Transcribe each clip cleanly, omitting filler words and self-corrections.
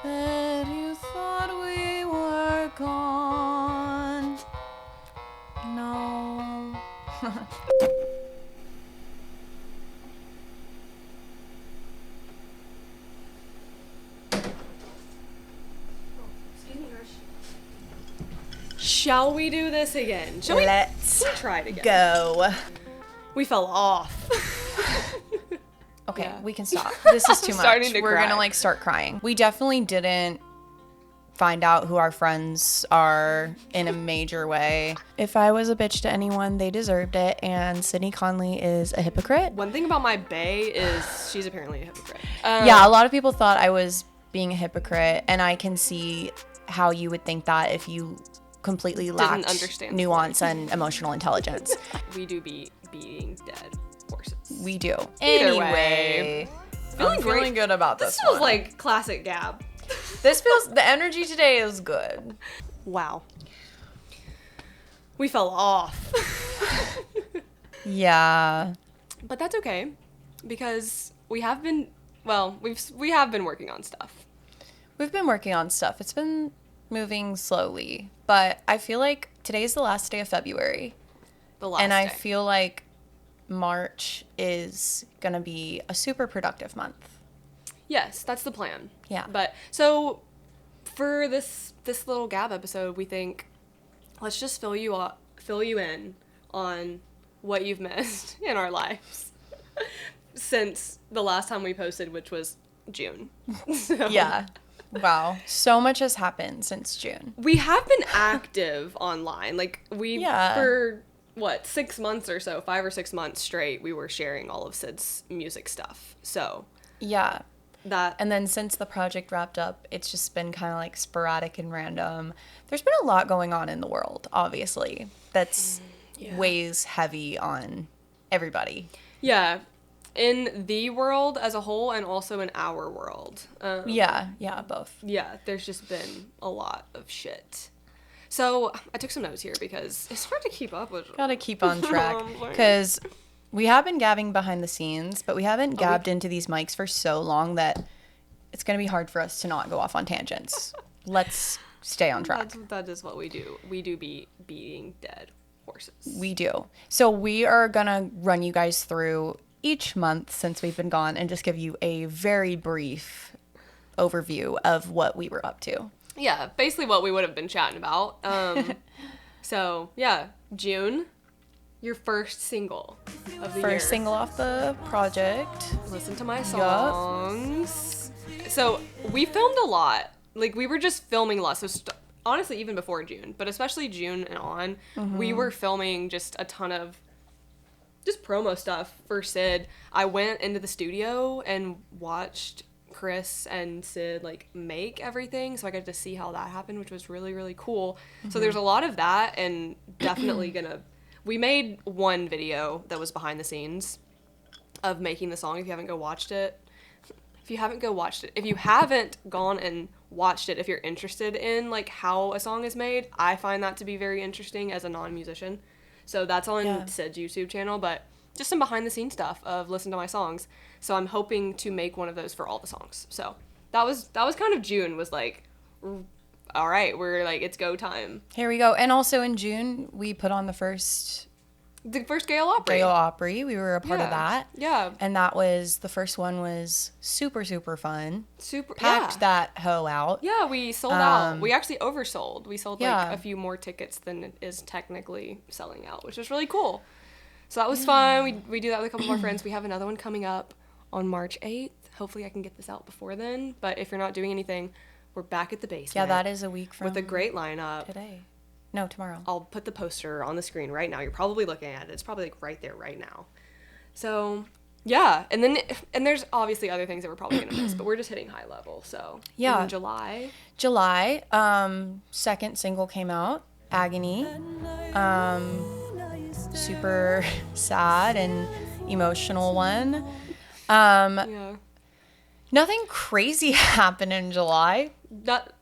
said you thought we were gone. No. Shall we do this again? Let's try it again? go. We fell off. Okay, Yeah. we can stop. This is too much. Starting to We're cry. gonna start crying. We definitely didn't find out who our friends are in a major way. If I was a bitch to anyone, they deserved it, and Sydney Conley is a hypocrite. One thing about my bae is she's apparently a hypocrite. Yeah, a lot of people thought I was being a hypocrite, and I can see how you would think that if you completely lacked understand nuance and emotional intelligence. We do be beating dead horses. We do. Either Anyway, way. I'm feeling good about This this feels one. like classic Gab. The energy today is good. Wow. We fell off. Yeah. But that's okay because we have been working on stuff. We've been working on stuff. It's been moving slowly, but I feel like today's the last day of February. And I feel like March is going to be a super productive month. Yes, that's the plan. Yeah. But so for this little Gab episode, we think let's just fill you in on what you've missed in our lives since the last time we posted, which was June. So, Yeah. Wow. So much has happened since June. we have been active online. Like Yeah. for what, 6 months or so, 5 or 6 months straight, we were sharing all of Sid's music stuff. So Yeah. that And then since the project wrapped up, it's just been kind of like sporadic and random. There's been a lot going on in the world, obviously, that's weighs heavy on everybody. yeah, in the world as a whole and also in our world. Yeah, both. Yeah, there's just been a lot of shit. So I took some notes here because it's hard to keep up with. Gotta keep on track I'm like- because we have been gabbing behind the scenes, but we haven't gabbed into these mics for so long that it's gonna be hard for us to not go off on tangents. Let's stay on track. That is what we do. We do be beating dead horses. We do. So we are gonna run you guys through each month since we've been gone and just give you a very brief overview of what we were up to. Yeah, basically what we would have been chatting about. So yeah, June, your first single of the year. First single off the project. Listen to my songs. So we filmed a lot. Like we were just filming a lot. So honestly, even before June, but especially June and on, we were filming just a ton of just promo stuff for Sid. I went into the studio and watched Chris and Sid like make everything, so I got to see how that happened, which was really, really cool. So there's a lot of that, and definitely we made one video that was behind the scenes of making the song. If you haven't watched it, if you haven't gone and watched it, if you're interested in like how a song is made, I find that to be very interesting as a non-musician. So that's on Sid's YouTube channel, but just some behind the scenes stuff of listen to my songs. So I'm hoping to make one of those for all the songs. So that was kind of June, was like, all right, we're like, it's go time. Here we go. And also in June, we put on the first Gale Opry. Gale Opry. We were a part of that. Yeah. And that was, the first one was super, super fun. Super. Packed that hoe out. Yeah, we sold out. We actually oversold. We sold like Yeah. a few more tickets than it is technically selling out, which was really cool. So that was fun. We do that with a couple more friends. We have another one coming up on March 8th. Hopefully I can get this out before then. But if you're not doing anything, we're back at the basement. Yeah, that is a week from with a great lineup. today. No, tomorrow. I'll put the poster on the screen right now. You're probably looking at it. It's probably like right there right now. So yeah, and there's obviously other things that we're probably gonna miss, but we're just hitting high level. So Yeah. in July, second single came out, Agony. Super sad and emotional one. yeah, Nothing crazy happened in July.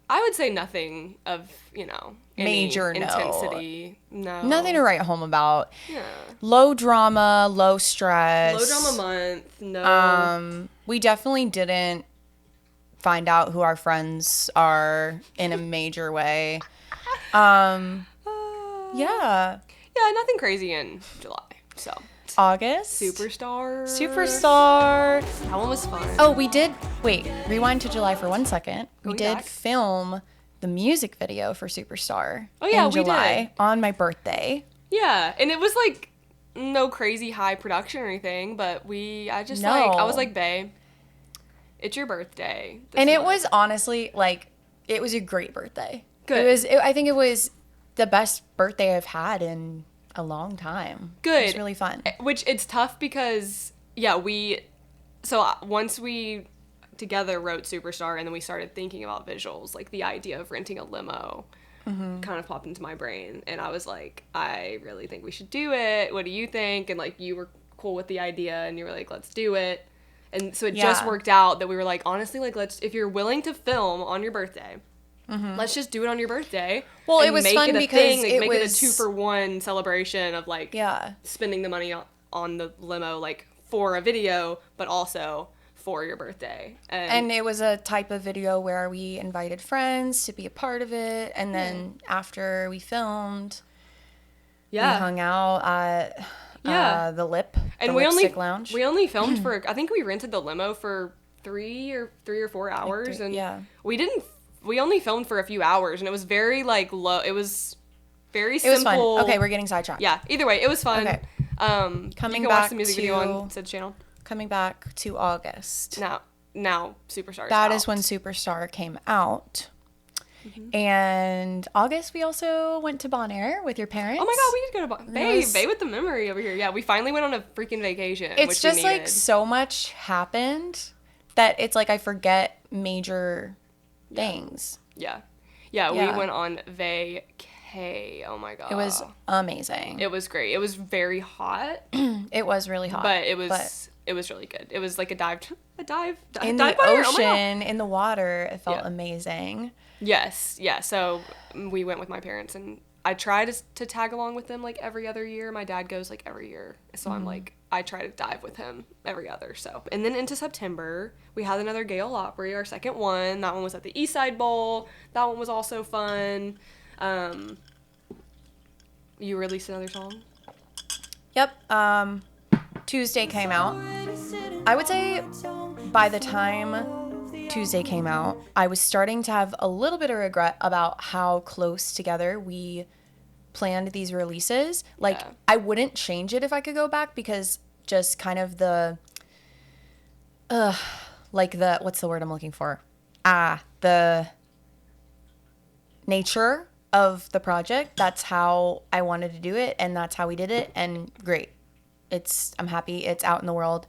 I would say nothing of any Major, no. intensity. No, Nothing to write home about. Yeah, Low drama, low stress. low drama month. No, We definitely didn't find out who our friends are in a major way. Yeah. Yeah, nothing crazy in July. So August. Superstar. That one was fun. Oh, we did. Wait, rewind to July for 1 second. We Going did back. film the music video for Superstar. Oh, yeah, in we July did. on my birthday. Yeah, and it was like no crazy high production or anything, but I was like, babe, it's your birthday. And it was honestly like, it was a great birthday. Good. I think it was the best birthday I've had in a long time. Good. It was really fun. Which it's tough because, yeah, once we together wrote Superstar and then we started thinking about visuals, like the idea of renting a limo kind of popped into my brain. And I was like, I really think we should do it. What do you think? And like, you were cool with the idea and you were like, let's do it. And so it just worked out that we were like, honestly, like, if you're willing to film on your birthday, let's just do it on your birthday. Well, it was fun because make it a 2-for-1 celebration of like Yeah. spending the money on the limo, like for a video, but also for your birthday. And it was a type of video where we invited friends to be a part of it. And then after we filmed, we hung out at the Lip, and the we Lipstick Lounge. We only filmed for, I think we rented the limo for 3 or 4 hours. We only filmed for a few hours, and it was very like low. It was very simple. It was fun. Okay, we're getting sidetracked. Yeah. Either way, it was fun. Okay. You can watch the music video on Sid's channel. Coming back to August. Now Superstar. That is when Superstar came out. And August, we also went to Bonaire with your parents. Oh my God, we did go to Bonaire. Babe with the memory over here. Yeah, we finally went on a freaking vacation. It's just like so much happened that it's like I forget major things. Yeah, we went on vacay. Oh my God. It was amazing. It was great. It was very hot. It was really hot. But it was really good. It was like a dive in the ocean, in the water. It felt amazing. Yes. Yeah. So we went with my parents, and I try to tag along with them like every other year. My dad goes like every year. So I'm like, I try to dive with him every other. So, and then into September, we had another Gale Opry, our second one. That one was at the Eastside Bowl. That one was also fun. You released another song? Yep. Tuesday came out. I would say by the time Tuesday came out, I was starting to have a little bit of regret about how close together we planned these releases. Like, I wouldn't change it if I could go back, because just kind of what's the word I'm looking for? The nature of the project. That's how I wanted to do it, and that's how we did it, and great. I'm happy it's out in the world.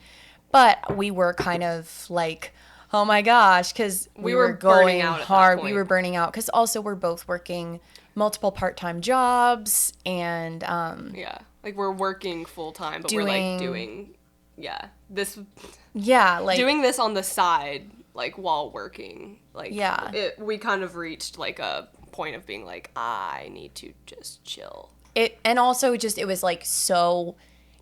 But we were kind of like, oh my gosh, because we were going hard. We were burning out because also we're both working multiple part-time jobs, and like we're working full-time, but we're like doing this doing this on the side, like while working, like we kind of reached like a point of being like, I need to just chill. And also just it was like so.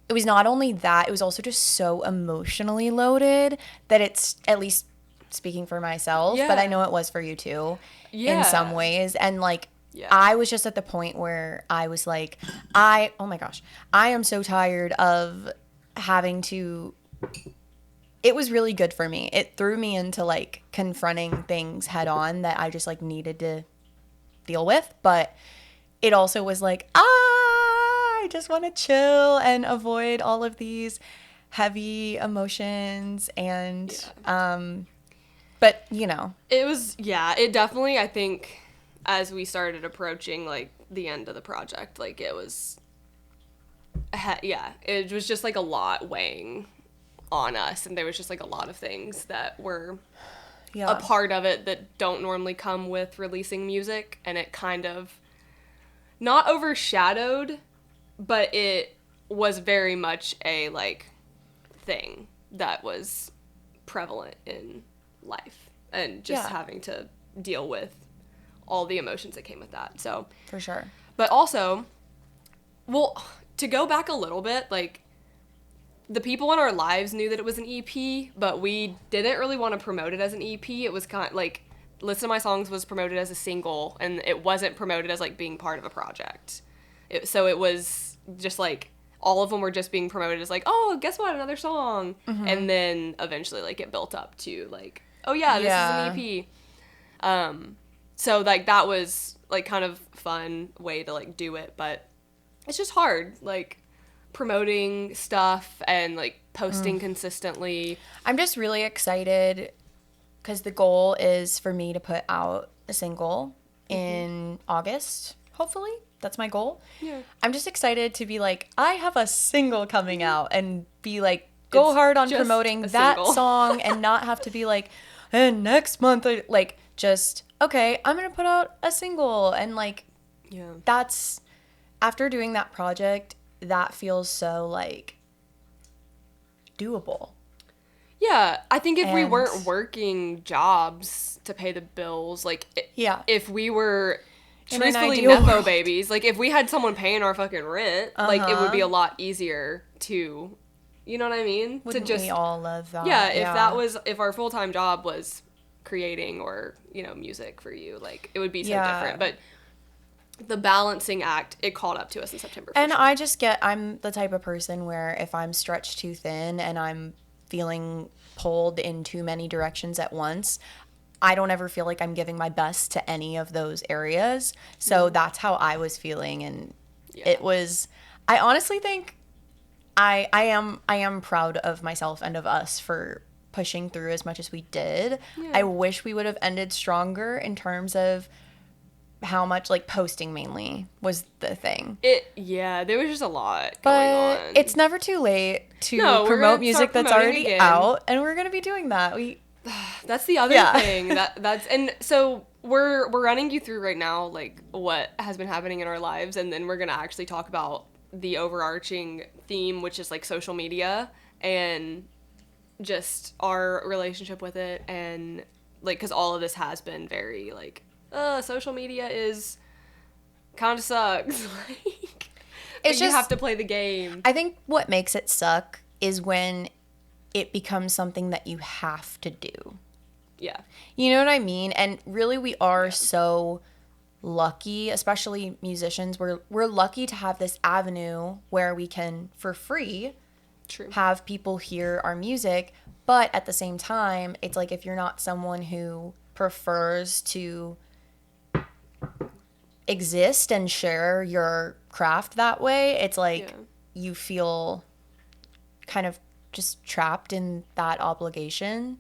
It was not only that, it was also just so emotionally loaded that it's, at least speaking for myself, but I know it was for you too, in some ways. And like, I was just at the point where I was like, oh my gosh, I am so tired of having to, it was really good for me. It threw me into like confronting things head on that I just like needed to deal with. But it also was like, I just want to chill and avoid all of these heavy emotions. And, but you know, it definitely, I think as we started approaching like the end of the project, like it was just like a lot weighing on us. And there was just like a lot of things that were a part of it that don't normally come with releasing music. And it kind of not overshadowed, but it was very much a, like, thing that was prevalent in life. And just having to deal with all the emotions that came with that. So for sure. But also, well, to go back a little bit, like, the people in our lives knew that it was an EP, but we didn't really want to promote it as an EP. It was kind of like, Listen to My Songs was promoted as a single, and it wasn't promoted as like being part of a project. So it was just like, all of them were just being promoted as like, oh, guess what, another song. And then eventually like it built up to like, oh yeah, this is an EP. So like that was like kind of fun way to like do it, but it's just hard, like promoting stuff and like posting consistently. I'm just really excited because the goal is for me to put out a single in August, hopefully. That's my goal. Yeah. I'm just excited to be like, I have a single coming out and be like, go hard on promoting that song and not have to be like, and next month, like, just, okay, I'm going to put out a single. And like, that's, after doing that project, that feels so like doable. Yeah, I think if we weren't working jobs to pay the bills, like, if we were truthfully nepo babies, like, if we had someone paying our fucking rent, like, it would be a lot easier to, you know what I mean? Wouldn't we all love that? Yeah, if that was, if our full-time job was creating or, you know, music for you, like, it would be so different. But the balancing act, it caught up to us in September. And sure. I'm the type of person where if I'm stretched too thin and I'm feeling pulled in too many directions at once, I don't ever feel like I'm giving my best to any of those areas. So that's how I was feeling. And it was, I honestly think I am proud of myself and of us for pushing through as much as we did. Yeah. I wish we would have ended stronger in terms of how much like posting mainly was the thing. There was just a lot going on. But it's never too late to promote music that's already out, and we're gonna be doing that. That's the other thing. That's and so we're running you through right now like what has been happening in our lives, and then we're gonna actually talk about the overarching theme, which is like social media and just our relationship with it, and like because all of this has been very like social media is kind of sucks. Like, it's just, you have to play the game. I think what makes it suck is when it becomes something that you have to do. Yeah. You know what I mean? And really we are so lucky, especially musicians, we're lucky to have this avenue where we can, for free, have people hear our music. But at the same time, it's like if you're not someone who prefers to exist and share your craft that way, it's like you feel kind of just trapped in that obligation.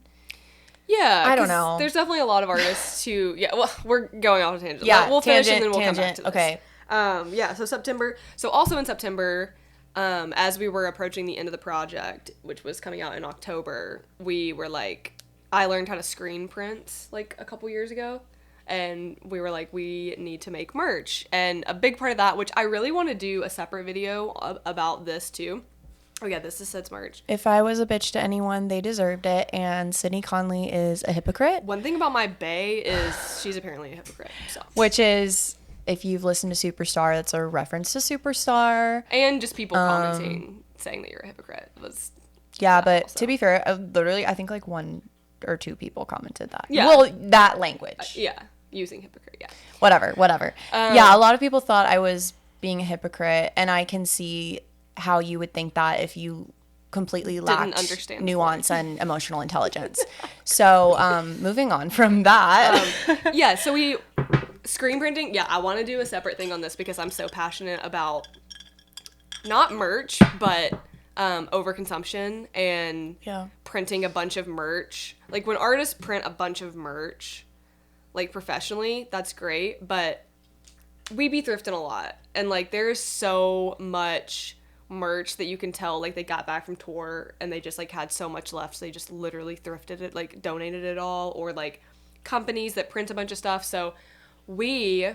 Yeah, I don't know. There's definitely a lot of artists who, well, we're going off a tangent. Yeah, we'll finish and then we'll come back to this. Okay. So September. So also in September, as we were approaching the end of the project, which was coming out in October, we were like, I learned how to screen print like a couple years ago. And we were like, we need to make merch. And a big part of that, which I really want to do a separate video about this too. Oh yeah, this is Sid's merch. If I was a bitch to anyone, they deserved it. And Sydney Conley is a hypocrite. One thing about my bae is she's apparently a hypocrite. So. Which is, if you've listened to Superstar, that's a reference to Superstar. And just people commenting, saying that you're a hypocrite. But also, to be fair, literally, I think like 1 or 2 people commented that. Yeah. Well, that language. Using hypocrite, Whatever. A lot of people thought I was being a hypocrite, and I can see how you would think that if you completely lacked nuance and emotional intelligence. So, moving on from that. So we, screen printing, I want to do a separate thing on this because I'm so passionate about not merch, but overconsumption and printing a bunch of merch. Like when artists print a bunch of merch, like professionally, that's great, but we be thrifting a lot. And like there's so much merch that you can tell like they got back from tour and they just like had so much left, so they just literally thrifted it, like donated it all, or like companies that print a bunch of stuff. So we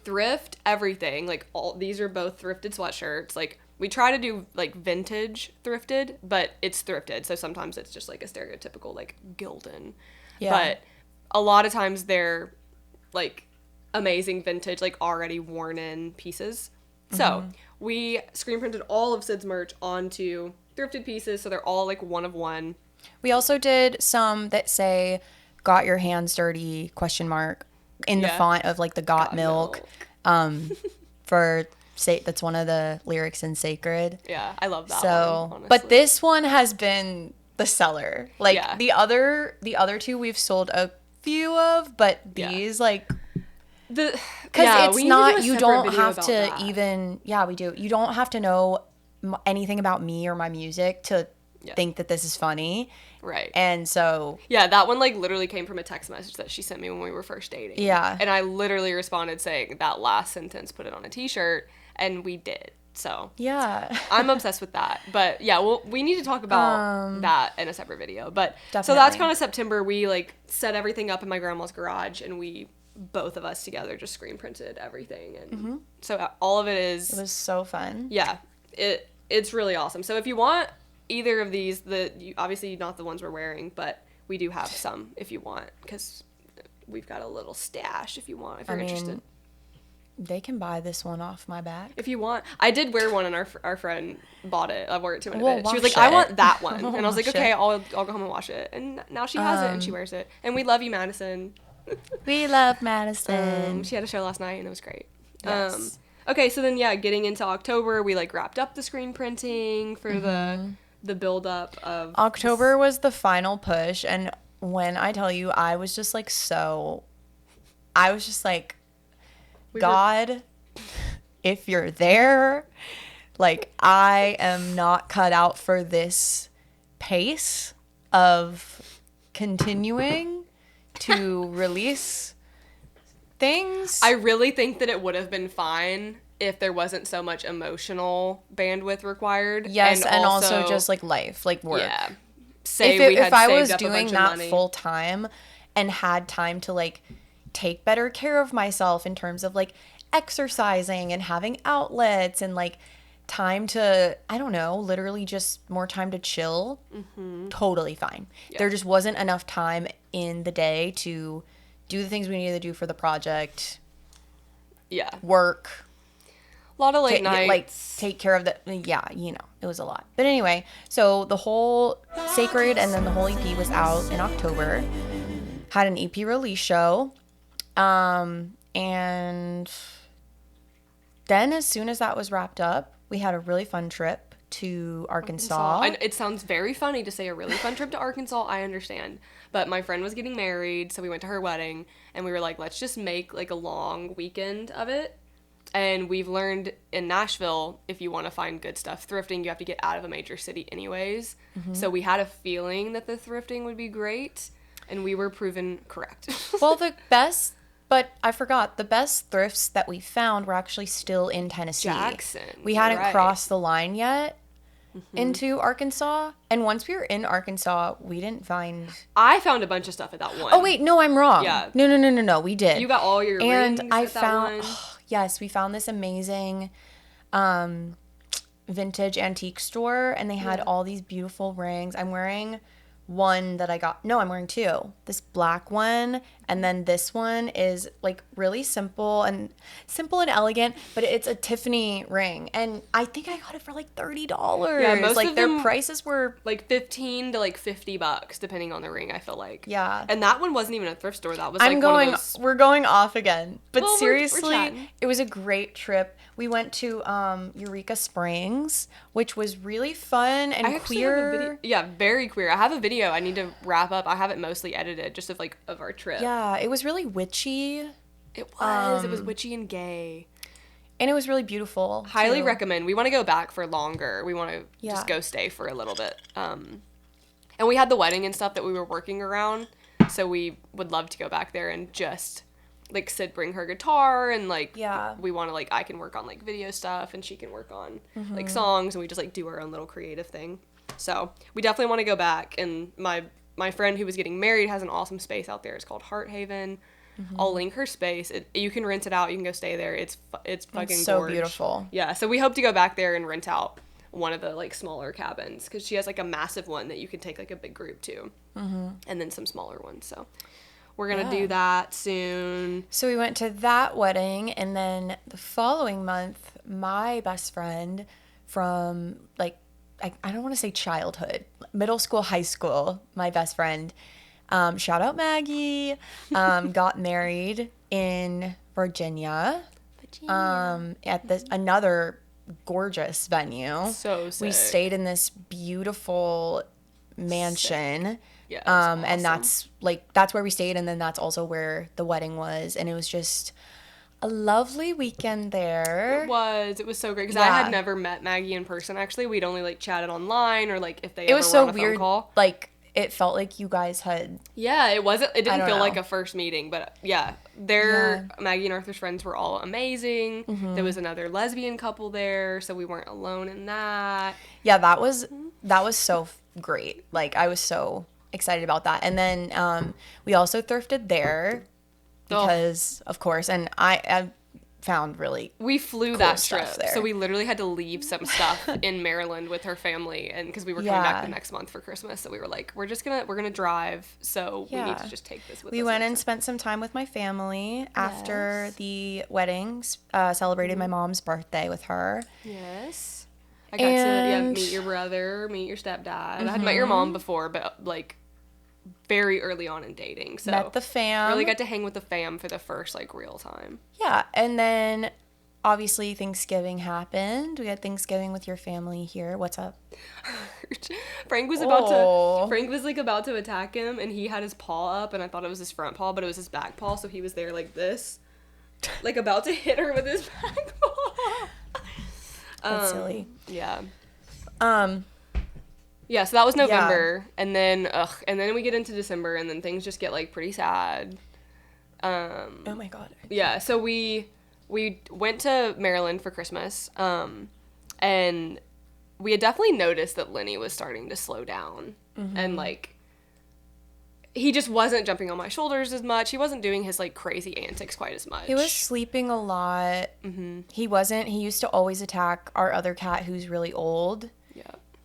thrift everything. Like all these are both thrifted sweatshirts. Like we try to do like vintage thrifted, but it's thrifted, so sometimes it's just like a stereotypical like Gildan. But a lot of times they're like amazing vintage, like already worn in pieces. So we screen printed all of Sid's merch onto thrifted pieces, so they're all like one of one. We also did some that say "Got your hands dirty?" in the font of like the got milk. For say that's one of the lyrics in Sacred. Yeah, I love that one. honestly. But this one has been the seller. Like the other two we've sold a few of, but these like because it's not, you don't have to even we do, you don't have to know anything about me or my music to think that this is funny, right? And so that one like literally came from a text message that she sent me when we were first dating, and I literally responded saying that last sentence, put it on a t-shirt, and we did. So I'm obsessed with that. But we need to talk about that in a separate video. But definitely. So that's kind of September. We like set everything up in my grandma's garage, and we both of us together just screen printed everything, and so all of it was so fun. It's really awesome. So if you want either of these, obviously not the ones we're wearing, but we do have some if you want, because we've got a little stash if you're interested. They can buy this one off my back if you want. I did wear one, and our friend bought it. I wore it to an event. She was like, I want that one. And I was like, okay, I'll go home and wash it. And now she has it, and she wears it. And we love you, Madison. We love Madison. She had a show last night, and it was great. Yes. Okay, so then getting into October, we like wrapped up the screen printing for the build up of October was the final push, and when I tell you, I was just like God, if you're there, like I am not cut out for this pace of continuing to release things. I really think that it would have been fine if there wasn't so much emotional bandwidth required. Yes, and also just like life, like work. Yeah. If I was doing that full time and had time to like take better care of myself in terms of like exercising and having outlets and like time to, I don't know, literally just more time to chill, totally fine. Yeah. There just wasn't enough time in the day to do the things we needed to do for the project. Yeah. Work. A lot of late nights. Like take care of it was a lot. But anyway, so the whole Sacred and then the whole EP was out in October. Had an EP release show. And then as soon as that was wrapped up, we had a really fun trip to Arkansas. It sounds very funny to say a really fun trip to Arkansas, I understand. But my friend was getting married, so we went to her wedding, and we were like, let's just make like a long weekend of it. And we've learned in Nashville, if you want to find good stuff thrifting, you have to get out of a major city anyways. So we had a feeling that the thrifting would be great, and we were proven correct. Well, but I forgot, the best thrifts that we found were actually still in Tennessee. Jackson. We hadn't crossed the line yet into Arkansas. And once we were in Arkansas, we didn't find... I found a bunch of stuff at that one. Oh, wait, no, I'm wrong. Yeah. No, we did. You got all your rings at that one. Yes, we found this amazing vintage antique store, and they had all these beautiful rings. I'm wearing one that I got. No, I'm wearing two. This black one, and then this one is like really simple and elegant, but it's a Tiffany ring, and I think I got it for like $30. Yeah, most like of their them, prices were like $15 to like $50 depending on the ring, I feel like. Yeah. And that one wasn't even a thrift store. That was like one of those... We're going off again. But well, seriously, it was a great trip. We went to Eureka Springs, which was really fun and queer. Yeah, very queer. I have a video I need to wrap up. I have it mostly edited just of our trip. Yeah, it was really witchy. It was. It was witchy and gay. And it was really beautiful. Highly recommend. We want to go back for longer. We want to just go stay for a little bit. And we had the wedding and stuff that we were working around, so we would love to go back there and just... like Sid bring her guitar and like we want to like I can work on like video stuff and she can work on like songs, and we just like do our own little creative thing. So we definitely want to go back. And my friend who was getting married has an awesome space out there. It's called Heart Haven. I'll link her space. You can rent it out. You can go stay there. It's fucking so gorge. Beautiful. Yeah. So we hope to go back there and rent out one of the like smaller cabins, because she has like a massive one that you can take like a big group to, and then some smaller ones. So we're going to do that soon. So we went to that wedding, and then the following month, my best friend from, like, I don't want to say childhood, middle school, high school, my best friend, shout out Maggie, got married in Virginia. At this another gorgeous venue. So sick. We stayed in this beautiful mansion. Sick. Yeah, awesome. And that's where we stayed, and then that's also where the wedding was, and it was just a lovely weekend there. It was so great because I had never met Maggie in person. Actually, we'd only like chatted online, or like if they it ever was were so on a weird phone call. Like it felt like you guys had it didn't feel like know. a first meeting, but Maggie and Arthur's friends were all amazing. Mm-hmm. There was another lesbian couple there, so we weren't alone in that. Yeah, that was so great. Like I was so excited about that. And then we also thrifted there because of course, and I found we flew cool that trip there. So we literally had to leave some stuff in Maryland with her family, and because we were coming back the next month for Christmas, so we were like, we're gonna drive, so we need to just take this with us. We went and spent some time with my family after the weddings, celebrated my mom's birthday with her. Yes, I got to meet your brother, meet your stepdad. I had met your mom before, but like very early on in dating, so met the fam. Really got to hang with the fam for the first like real time. Yeah, and then obviously Thanksgiving happened. We had Thanksgiving with your family here. What's up? Frank was about to attack him, and he had his paw up, and I thought it was his front paw, but it was his back paw, so he was there like this, like about to hit her with his back paw. That's silly. Yeah. Yeah, so that was November, and then we get into December, and then things just get like pretty sad. Oh my god. Yeah, so we went to Maryland for Christmas, and we had definitely noticed that Lenny was starting to slow down, and like he just wasn't jumping on my shoulders as much. He wasn't doing his like crazy antics quite as much. He was sleeping a lot. Mm-hmm. He used to always attack our other cat who's really old.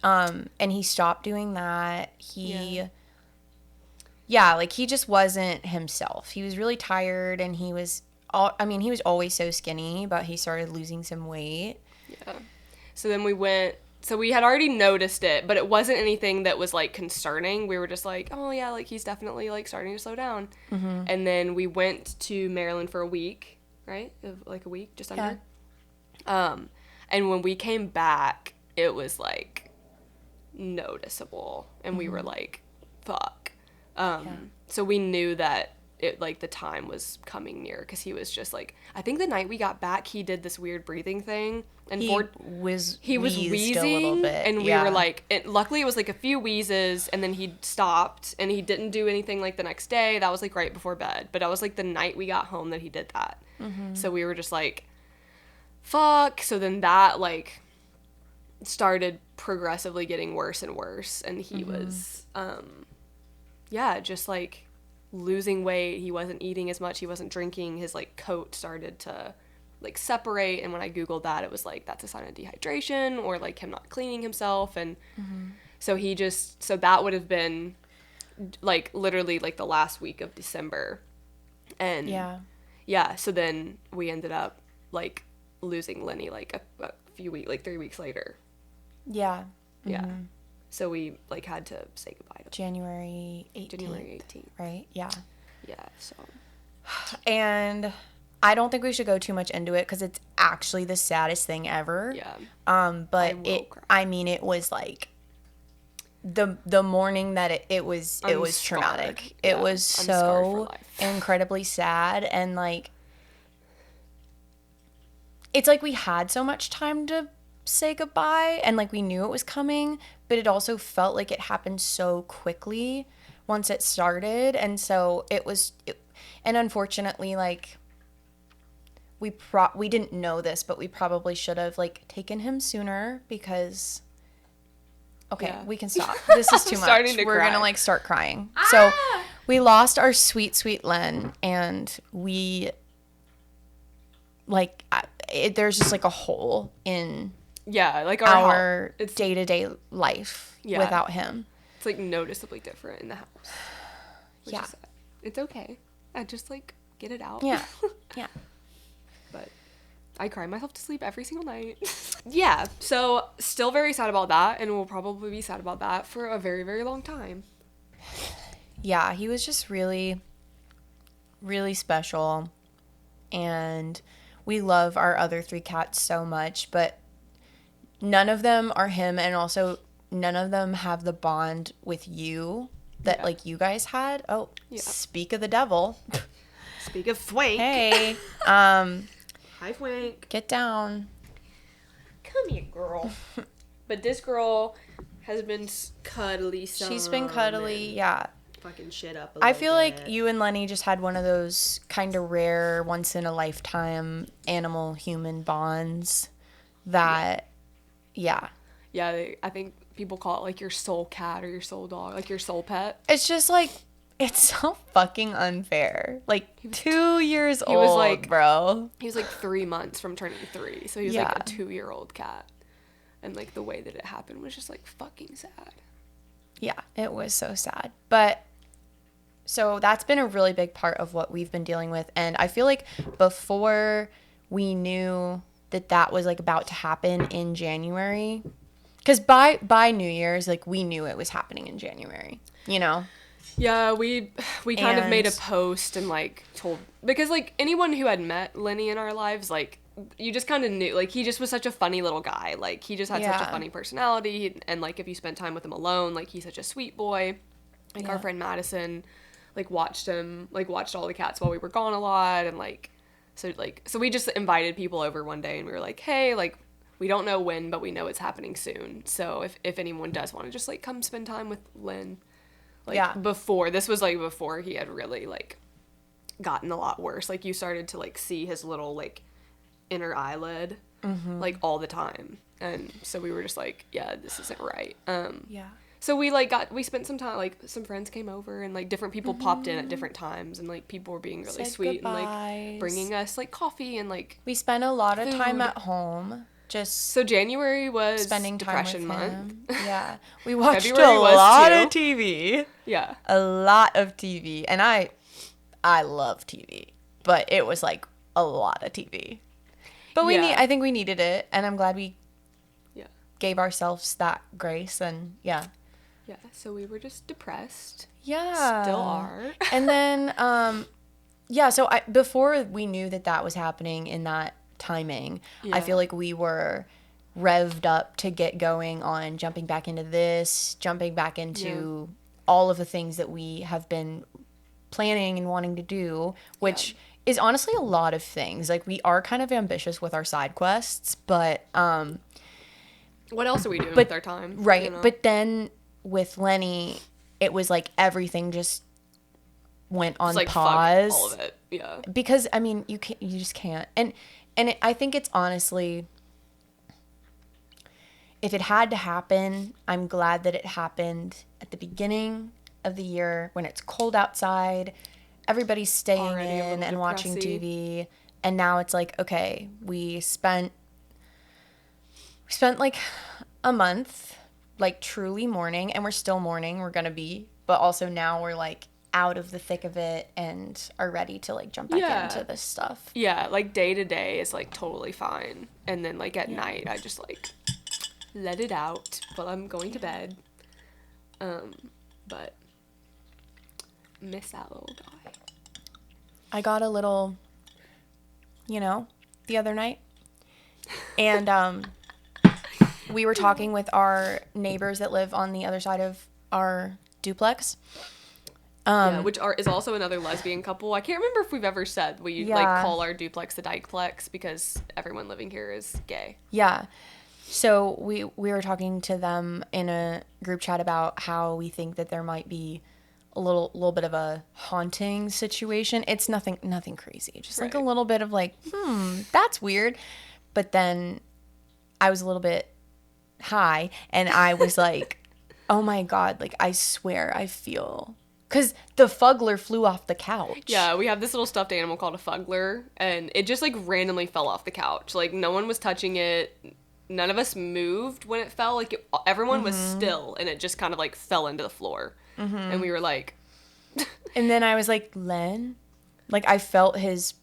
And he stopped doing that. He just wasn't himself. He was really tired, and he was always so skinny, but he started losing some weight. Yeah. So then we had already noticed it, but it wasn't anything that was like concerning. We were just like, oh yeah, like he's definitely like starting to slow down. Mm-hmm. And then we went to Maryland for a week, right? Like a week, just under. Yeah. And when we came back, it was like noticeable, and we were like, fuck. So we knew that it like the time was coming near, because he was just like, I think the night we got back, he did this weird breathing thing, and he was wheezing a little bit, and we were like, luckily it was like a few wheezes, and then he stopped, and he didn't do anything like the next day. That was like right before bed, but that was like the night we got home that he did that. So we were just like, fuck. So then that like started progressively getting worse and worse, and he was just like losing weight. He wasn't eating as much, he wasn't drinking, his like coat started to like separate, and when I googled that, it was like that's a sign of dehydration or like him not cleaning himself. And so that would have been like literally like the last week of December, and so then we ended up like losing Lenny like a few weeks, like 3 weeks later. Yeah. So we like had to say goodbye to January 18th. Right? Yeah. Yeah, so. And I don't think we should go too much into it, because it's actually the saddest thing ever. Yeah. But it was like the morning that it was traumatic. It was so incredibly sad, and like it's like we had so much time to say goodbye, and like we knew it was coming, but it also felt like it happened so quickly once it started. And so and unfortunately, like we didn't know this, but we probably should have like taken him sooner, because we can stop. This is too much. We're gonna like start crying. So we lost our sweet Len, and we like there's just like a hole in like our day-to-day life without him. It's like noticeably different in the house. It's okay. I just like get it out. Yeah. But I cry myself to sleep every single night. Yeah, so still very sad about that, and we'll probably be sad about that for a very, very long time. Yeah, he was just really, really special, and we love our other 3 cats so much, but none of them are him, and also none of them have the bond with you that, like, you guys had. Oh, yeah. Speak of the devil. Speak of Swank. Hey. Hi, Swank. Get down. Come here, girl. But this girl has been cuddly. She's been cuddly, yeah. Fucking shit up I feel like you and Lenny just had one of those kind of rare, once in a lifetime animal-human bonds that, yeah. Yeah, I think people call it like your soul cat or your soul dog, like your soul pet. It's just like, it's so fucking unfair. Like, 2 years old, was like, bro. He was like 3 months from turning 3, so he was like a 2-year-old cat. And like the way that it happened was just like fucking sad. Yeah, it was so sad. But so that's been a really big part of what we've been dealing with. And I feel like before we knew that was like about to happen in January, because by New Year's, like, we knew it was happening in January, you know? Yeah, we kind of made a post and like told, because like anyone who had met Lenny in our lives, like, you just kind of knew, like, he just was such a funny little guy. Like, he just had such a funny personality, and like if you spent time with him alone, like, he's such a sweet boy. Like, our friend Madison, like, watched all the cats while we were gone a lot, and like, so we just invited people over one day, and we were like, hey, like, we don't know when, but we know it's happening soon, so if anyone does want to just like come spend time with Lynn, like, before he had really like gotten a lot worse. Like, you started to like see his little like inner eyelid like all the time, and so we were just like, yeah, this isn't right. So we spent some time, like, some friends came over, and like different people popped in at different times, and like people were being really sweet goodbyes. And like bringing us like coffee, and like we spent a lot of time at home. So January was spending time depression with month. him. Yeah. We watched February a was lot too. of TV. Yeah. A lot of TV. And I love TV, but it was like a lot of TV. But I think we needed it, and I'm glad we gave ourselves that grace, and yeah. Yeah, so we were just depressed. Yeah. Still are. And then so before we knew that was happening in that timing, I feel like we were revved up to get going on jumping back into all of the things that we have been planning and wanting to do, which is honestly a lot of things. Like, we are kind of ambitious with our side quests, but what else are we doing with our time? Right. You know? But then with Lenny, it was like everything just went on like, pause. Fuck all of it. Yeah. Because I mean, you just can't. And I think it's honestly, if it had to happen, I'm glad that it happened at the beginning of the year when it's cold outside, everybody's staying in and watching TV, and now it's like, okay, we spent like a month like truly mourning, and we're still mourning, we're gonna be, but also now we're like out of the thick of it and are ready to like jump back into this stuff. Yeah, like day to day is like totally fine, and then like at night I just like let it out while I'm going to bed. But miss that little guy. I got a little, the other night, and we were talking with our neighbors that live on the other side of our duplex. Which is also another lesbian couple. I can't remember if we've ever said we like call our duplex the Dykeplex because everyone living here is gay. Yeah. So we were talking to them in a group chat about how we think that there might be a little bit of a haunting situation. It's nothing crazy. Just like a little bit of like, that's weird. But then I was a little bit high, and I was like, oh my God, like, I swear I feel... Because the fuggler flew off the couch. Yeah, we have this little stuffed animal called a fuggler, and it just, like, randomly fell off the couch. Like, no one was touching it. None of us moved when it fell. Like, everyone was still, and it just kind of, like, fell into the floor. And we were like... And then I was like, Len? Like, I felt his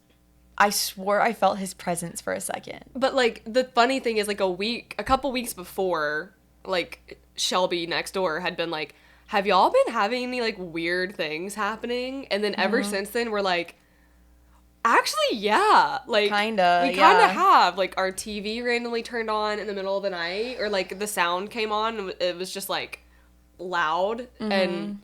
I swore I felt his presence for a second. But, like, the funny thing is, like, a couple weeks before, like, Shelby next door had been like, have y'all been having any, like, weird things happening? And then ever since then, we're like, actually, yeah. Like, we kind of have. Like, our TV randomly turned on in the middle of the night, or, like, the sound came on, and it was just, like, loud. And,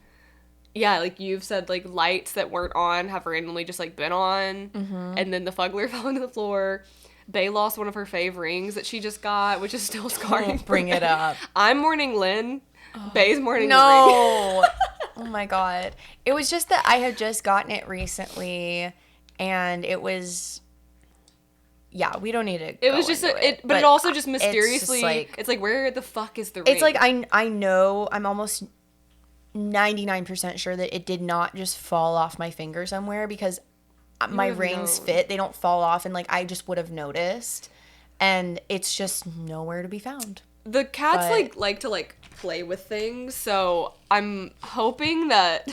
yeah, like, you've said, like, lights that weren't on have randomly just, like, been on. And then the fuggler fell into the floor. Bay lost one of her fave rings that she just got, which is still scarring. Bring it up. I'm mourning Lynn. Bay's mourning the ring. Oh my god. It was just that I had just gotten it recently, and it was... Yeah, we don't need to It was just... But it also just mysteriously... It's like, where the fuck is the ring? It's like, I know, I'm almost 99% sure that it did not just fall off my finger somewhere, because my rings fit. They don't fall off, and, like, I just would have noticed. And it's just nowhere to be found. The cats, like to, like, play with things, so I'm hoping that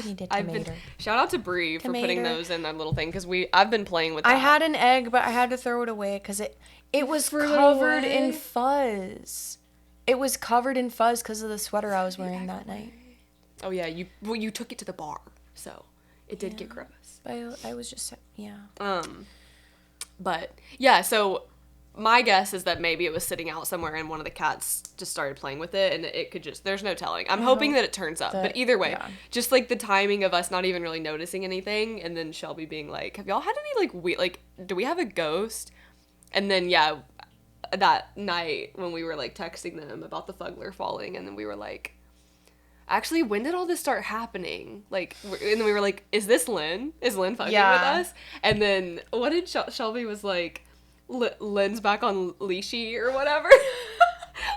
shout out to Bree for putting those in that little thing, because I've been playing with that. I had an egg, but I had to throw it away because it was covered in fuzz. It was covered in fuzz because of the sweater I was wearing that night. Oh yeah, you took it to the bar, so it did get gross. I was just But yeah, so my guess is that maybe it was sitting out somewhere and one of the cats just started playing with it, and it could just, there's no telling. I'm hoping that it turns up, but either way, just like the timing of us not even really noticing anything, and then Shelby being like, have y'all had any like weird, like, do we have a ghost? And then yeah, that night when we were like texting them about the fuggler falling, and then we were like, actually, when did all this start happening? Like, and then we were like, is this Lynn? Is Lynn fucking with us? And then what did Shelby was like, Lynn's back on Leashy or whatever,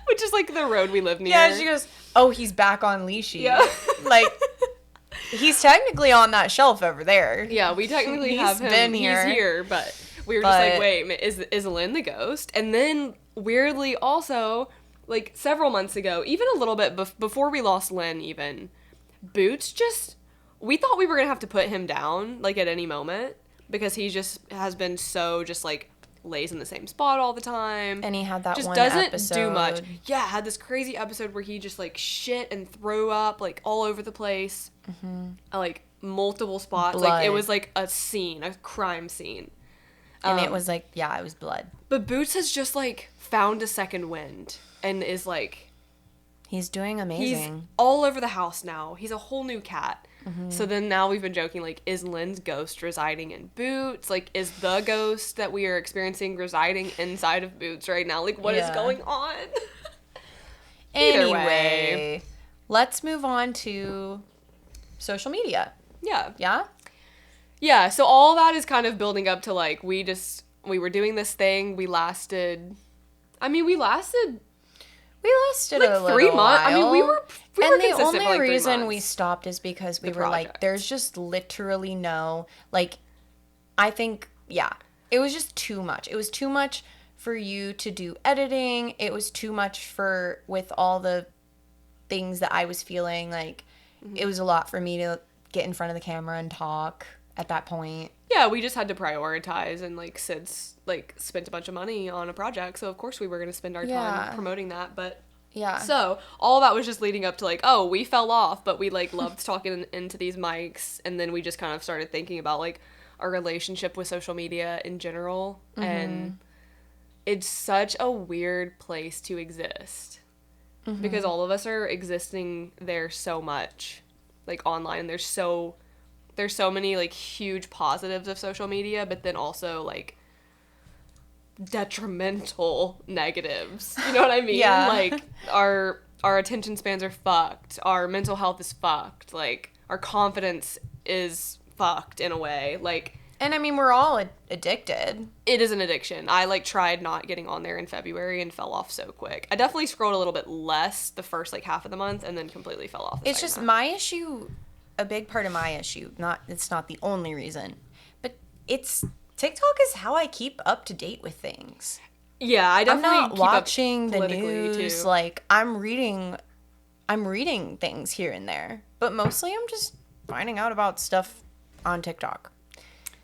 which is like the road we live near. Yeah, she goes, oh, he's back on Leashy. Yeah. Like, he's technically on that shelf over there. Yeah, we technically have him. Been here. He's here, but we were just like, wait, is Lynn the ghost? And then weirdly also, like several months ago, even a little bit before we lost Lynn even, Boots just, we thought we were going to have to put him down like at any moment, because he just has been so just like lays in the same spot all the time, and he had that just one doesn't episode. do much. Yeah, had this crazy episode where he just like shit and threw up like all over the place, like multiple spots. Blood. Like it was like a scene, a crime scene, and it was like, yeah, it was blood. But Boots has just like found a second wind and is like, he's doing amazing. He's all over the house now. He's a whole new cat. So then now we've been joking, like, is Lynn's ghost residing in Boots? Like, is the ghost that we are experiencing residing inside of Boots right now? Like, what is going on? Anyway, let's move on to social media. Yeah. Yeah? Yeah, so all that is kind of building up to, like, we were doing this thing. We lasted like a little 3 months. While. I mean, we were the only for, like, reason we stopped is because we were like, there's just literally no, like, I think, yeah, it was just too much. It was too much for you to do editing. It was too much with all the things that I was feeling. Like, it was a lot for me to get in front of the camera and talk at that point. Yeah, we just had to prioritize, and like Sid's like spent a bunch of money on a project, so of course we were going to spend our time promoting that. But yeah, so all that was just leading up to like, oh, we fell off, but we like loved talking into these mics, and then we just kind of started thinking about like our relationship with social media in general, and it's such a weird place to exist because all of us are existing there so much, like online, and there's so many like huge positives of social media, but then also like detrimental negatives. You know what I mean? Yeah. Like our attention spans are fucked. Our mental health is fucked. Like our confidence is fucked in a way. Like, and I mean, we're all addicted. It is an addiction. I like tried not getting on there in February and fell off so quick. I definitely scrolled a little bit less the first like half of the month and then completely fell off. It's just my issue. A big part of my issue, it's not the only reason, but it's TikTok is how I keep up to date with things. Yeah, I definitely I'm not keep watching up the news. Too. Like I'm reading things here and there, but mostly I'm just finding out about stuff on TikTok.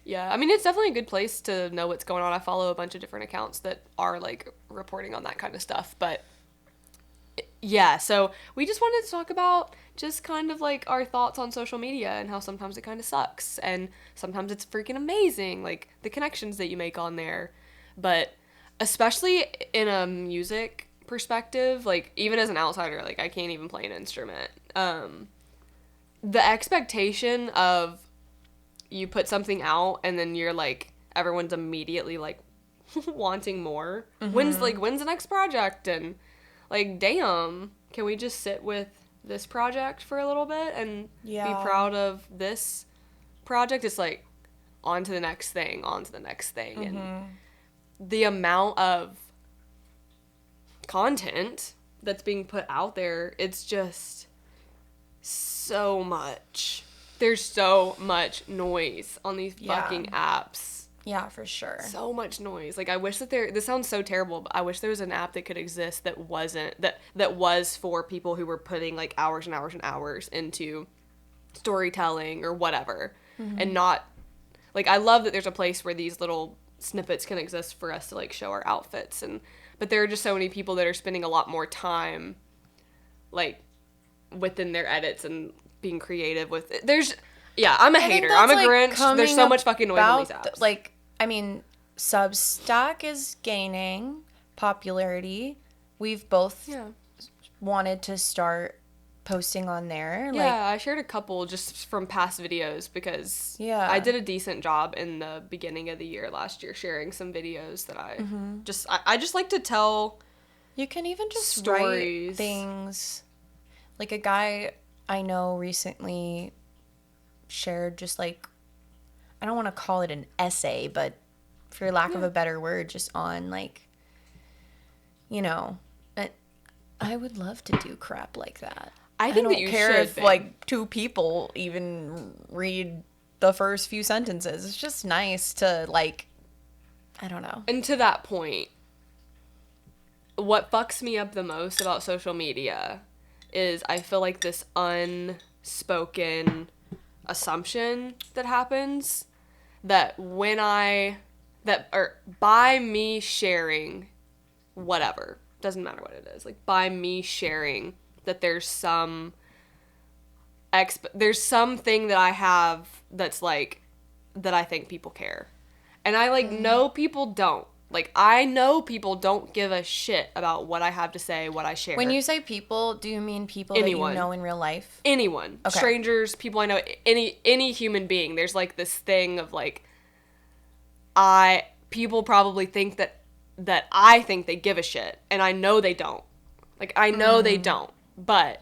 Yeah, I mean, it's definitely a good place to know what's going on. I follow a bunch of different accounts that are, like, reporting on that kind of stuff. But, yeah, so we just wanted to talk about just kind of, like, our thoughts on social media and how sometimes it kind of sucks. And sometimes it's freaking amazing, like, the connections that you make on there. But especially in a music perspective, like, even as an outsider, like, I can't even play an instrument. The expectation of you put something out and then you're like, everyone's immediately like wanting more. When's the next project? And like, damn, can we just sit with this project for a little bit and be proud of this project? It's like on to the next thing. And the amount of content that's being put out there, it's just so much. There's so much noise on these fucking apps. Yeah, for sure. So much noise. Like, I wish that this sounds so terrible, but I wish there was an app that could exist that was for people who were putting, like, hours and hours and hours into storytelling or whatever. And not, like, I love that there's a place where these little snippets can exist for us to, like, show our outfits. But there are just so many people that are spending a lot more time, like, within their edits and being creative with it. I'm a hater. I'm a Grinch. There's so much fucking noise on these apps. Like, I mean, Substack is gaining popularity. We've both wanted to start posting on there. Yeah, I shared a couple just from past videos because I did a decent job in the beginning of the year last year sharing some videos that I just like to tell. You can even just stories. Write things. Like, a guy I know recently shared just, like, I don't want to call it an essay, but for lack of a better word, just on, like, you know, I would love to do crap like that. I think that you care should, if like 2 people even read the first few sentences. It's just nice to, like, I don't know. And to that point, what fucks me up the most about social media is I feel like this unspoken assumption that happens that by me sharing whatever, doesn't matter what it is, like, by me sharing that there's something that I have that's, like, that I think people care. And I, like, know people don't. Like, I know people don't give a shit about what I have to say, what I share. When you say people, do you mean people Anyone. that you know in real life? Anyone. Okay. Strangers, people I know, any human being. There's, like, this thing of, like, people probably think that I think they give a shit, and I know they don't. Like, I know they don't. But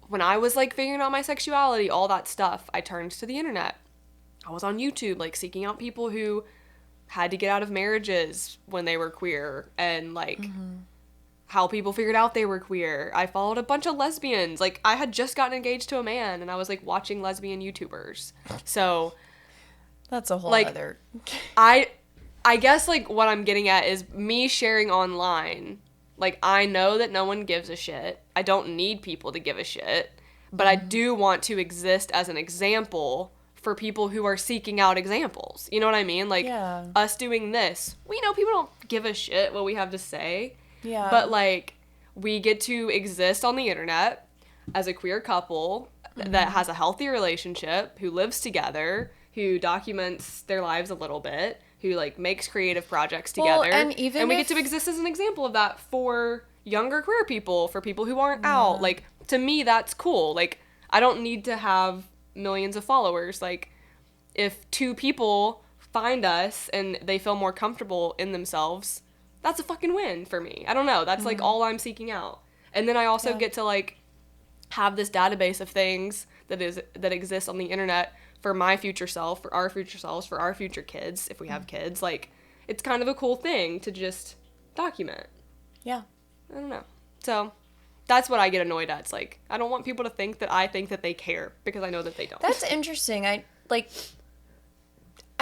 when I was, like, figuring out my sexuality, all that stuff, I turned to the internet. I was on YouTube, like, seeking out people who had to get out of marriages when they were queer, and, like, how people figured out they were queer. I followed a bunch of lesbians. Like, I had just gotten engaged to a man, and I was, like, watching lesbian YouTubers. So that's a whole like, other... I guess, like, what I'm getting at is me sharing online. Like, I know that no one gives a shit. I don't need people to give a shit. But I do want to exist as an example for people who are seeking out examples. You know what I mean? Like, us doing this. We know people don't give a shit what we have to say. Yeah. But, like, we get to exist on the internet as a queer couple that has a healthy relationship, who lives together, who documents their lives a little bit, who, like, makes creative projects together. And we get to exist as an example of that for younger queer people, for people who aren't out. Like, to me, that's cool. Like, I don't need to have millions of followers. Like, if 2 people find us and they feel more comfortable in themselves, that's a fucking win for me. I don't know. That's, like, all I'm seeking out. And then I also get to, like, have this database of things that exists on the internet for my future self, for our future selves, for our future kids, if we have kids. Like, it's kind of a cool thing to just document. Yeah. I don't know. So that's what I get annoyed at. It's like, I don't want people to think that I think that they care, because I know that they don't. That's interesting. I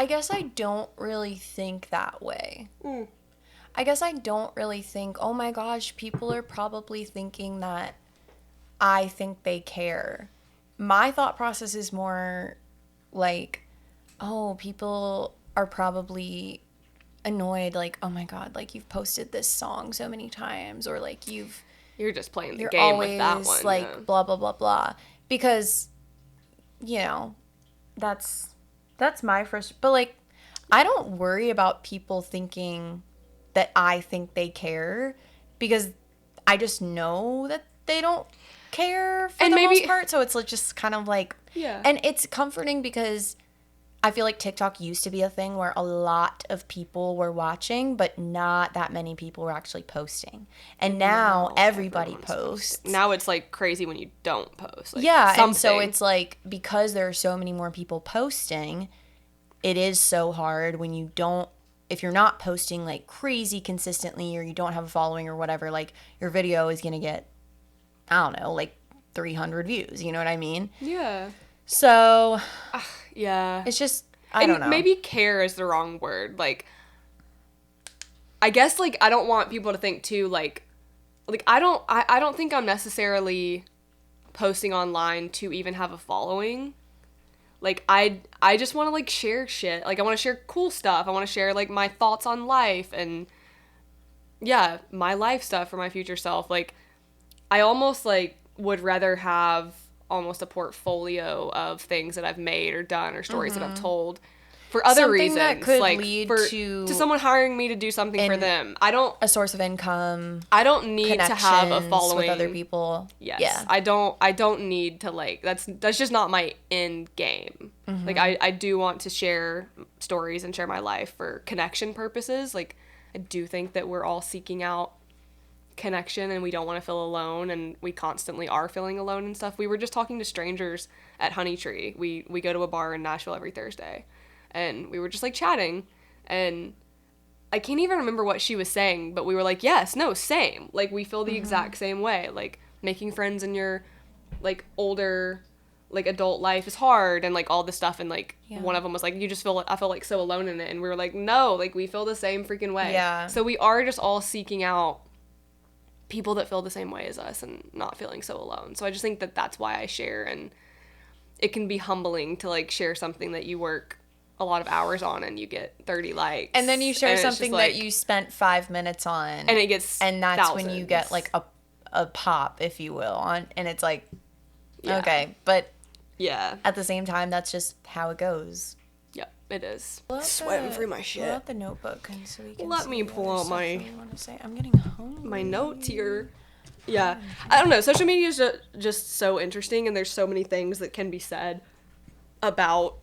guess I don't really think that way. I guess I don't really think, oh my gosh, people are probably thinking that I think they care. My thought process is more like, oh, people are probably annoyed, like, oh my God, like you've posted this song so many times, or like you're just playing the you're game always with that one. like Yeah. blah blah blah blah. Because, you know, that's my first, but like I don't worry about people thinking that I think they care, because I just know that they don't care for the most part. So it's like just kind of like, yeah. And it's comforting because I feel like TikTok used to be a thing where a lot of people were watching, but not that many people were actually posting. And now everybody posts. Posting. Now it's like crazy when you don't post. Like, yeah, something. And so it's like, because there are so many more people posting, it is so hard when you don't, if you're not posting like crazy consistently, or you don't have a following or whatever, like your video is going to get, I don't know, like 300 views. You know what I mean? Yeah. So, yeah. It's just, I don't know. Maybe care is the wrong word. Like, I guess, like, I don't want people to think too, like I don't think I'm necessarily posting online to even have a following. Like, I just want to, like, share shit. Like, I want to share cool stuff. I want to share, like, my thoughts on life and, yeah, my life stuff for my future self. Like, I almost, like, would rather have almost a portfolio of things that I've made or done or stories that I've told for other reasons. That could like, lead to someone hiring me to do something for them. A source of income. I don't need to have a following with other people. Yes. Yeah. I don't need to, like, that's just not my end game. Mm-hmm. Like, I do want to share stories and share my life for connection purposes. Like, I do think that we're all seeking out connection and we don't want to feel alone, and we constantly are feeling alone and stuff. We were just talking to strangers at Honeytree. We go to a bar in Nashville every Thursday, and we were just like chatting, and I can't even remember what she was saying, but we were like, yes, no, same. Like, we feel the exact same way. Like, making friends in your, like, older, like, adult life is hard, and, like, all this stuff, and, like, one of them was like, I feel like so alone in it, and we were like, no, like, we feel the same freaking way. Yeah. So we are just all seeking out people that feel the same way as us and not feeling so alone. So I just think that that's why I share, and it can be humbling to, like, share something that you work a lot of hours on and you get 30 likes. And then you share something that you spent 5 minutes on. And it gets And that's thousands. when you get, like, a pop, if you will, on, and it's like, okay. But yeah, at the same time, that's just how it goes. Yep, it is. Sweating through my shit. Pull out the notebook so we can Let me pull out my I'm getting hungry. My notes here. Yeah. I don't know. Social media is just so interesting, and there's so many things that can be said about